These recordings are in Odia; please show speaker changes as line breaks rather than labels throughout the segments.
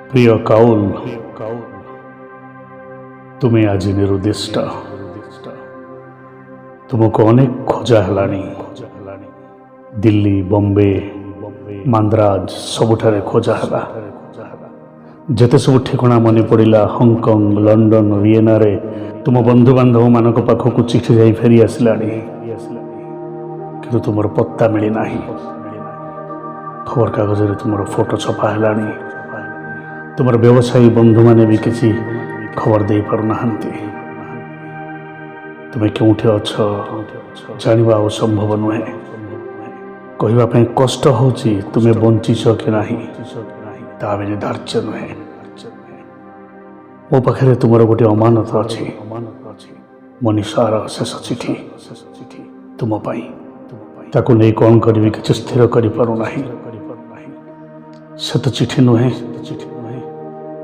প্রিয় কাউল, তুমি ଆଜି ନିରୁଦ୍ଦିଷ୍ଟ। ତୁମକୁ ଅନେକ ଖୋଜା ହେଲାଣି। ଦିଲ୍ଲୀ, ବମ୍ବେ, ମାନ୍ଦ୍ରାଜ ସବୁଠାରେ ଖୋଜା ହେଲା। ଯେତେ ସବୁ ଠିକଣା ମନେ ପଡ଼ିଲା, ହଂକଂ, ଲଣ୍ଡନ, ଭିଏନାରେ ତୁମ ବନ୍ଧୁବାନ୍ଧବମାନଙ୍କ ପାଖକୁ ଚିଠି ଯାଇ ଫେରି ଆସିଲାଣି, କିନ୍ତୁ ତୁମର ପତ୍ତା ମିଳିନାହିଁ। ଖବରକାଗଜରେ ତୁମର ଫଟୋ ଛପା ହେଲାଣି। ତୁମର ବ୍ୟବସାୟୀ ବନ୍ଧୁମାନେ ବି କିଛି ଖବର ଦେଇପାରୁନାହାନ୍ତି। ତୁମେ କେଉଁଠି ଅଛ ଜାଣିବା ଆଉ ସମ୍ଭବ ନୁହେଁ। କହିବା ପାଇଁ କଷ୍ଟ ହେଉଛି ତୁମେ ବଞ୍ଚିଛ କି ନାହିଁ, ତାହା ବି ନିର୍ଦ୍ଧାର୍ଯ୍ୟ ନୁହେଁ। ମୋ ପାଖରେ ତୁମର ଗୋଟିଏ ଅମାନତ ଅଛି, ମନୀଷାର ଶେଷ ଚିଠି ତୁମ ପାଇଁ। ତାକୁ ନେଇ କ'ଣ କରିବି କିଛି ସ୍ଥିର କରିପାରୁନାହିଁ। ସେ ତ ଚିଠି ନୁହେଁ,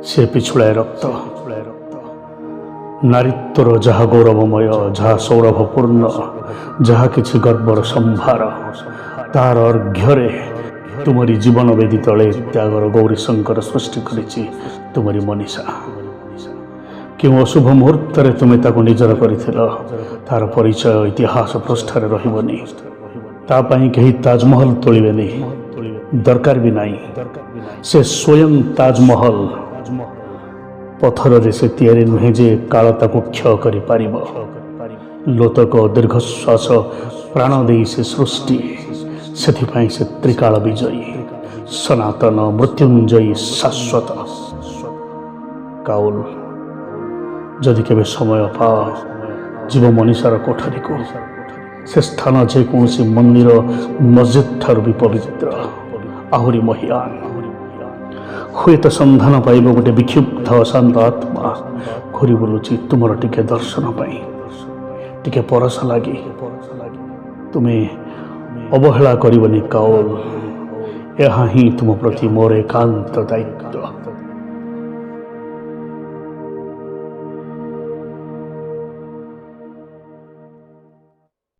ସେ ପିଛୁଳାଏ ରକ୍ତ। ନାରୀତ୍ୱର ଯାହା ଗୌରବମୟ, ଯାହା ସୌରଭପୂର୍ଣ୍ଣ, ଯାହା କିଛି ଗର୍ବର ସମ୍ଭାର, ତାହାର ଅର୍ଘ୍ୟରେ ତୁମରି ଜୀବନ ବେଦୀ ତଳେ ତ୍ୟାଗର ଗୌରୀଶଙ୍କର ସୃଷ୍ଟି କରିଛି ତୁମରି ମନୀଷା। କେଉଁ ଅଶୁଭ ମୁହୂର୍ତ୍ତରେ ତୁମେ ତାକୁ ନିଜର କରିଥିଲ, ତାର ପରିଚୟ ଇତିହାସ ପୃଷ୍ଠାରେ ରହିବନି। ତା ପାଇଁ କେହି ତାଜମହଲ ତୋଳିବେନି, ଦରକାର ବି ନାହିଁ। ସେ ସ୍ୱୟଂ ତାଜମହଲ। ପଥରରେ ସେ ତିଆରି ନୁହେଁ ଯେ କାଳ ତାକୁ କ୍ଷୟ କରିପାରିବ। ଲୋତକ ଦୀର୍ଘଶ୍ୱାସ ପ୍ରାଣ ଦେଇ ସେ ସୃଷ୍ଟି, ସେଥିପାଇଁ ସେ ତ୍ରିକାଳ ବିଜୟୀ, ସନାତନ, ମୃତ୍ୟୁଞ୍ଜୟୀ, ଶାଶ୍ୱତ। କାଉଲ, ଯଦି କେବେ ସମୟ ପାଅ, ଯିବ ମନୀଷାର କୋଠରୀକୁ। ସେ ସ୍ଥାନ ଯେକୌଣସି ମନ୍ଦିର ମସଜିଦ୍ ଠାରୁ ବି ପବିତ୍ର, ଆହୁରି ମହିୟାନ। ହୁଏତ ସନ୍ଧାନ ପାଇବ ଗୋଟେ ବିକ୍ଷୁବ୍ଧ ଅଶାନ୍ତ ଆତ୍ମା ଘୁରି ବୁଲୁଛି ତୁମର ଟିକେ ଦର୍ଶନ ପାଇଁ, ଟିକେ ପରଶ ଲାଗି। ତୁମେ ଅବହେଳା କରିବନି କାଉଲ, ଏହା ହିଁ ତୁମ ପ୍ରତି ମୋର ଏକାନ୍ତ ଦାୟିତ୍ୱ।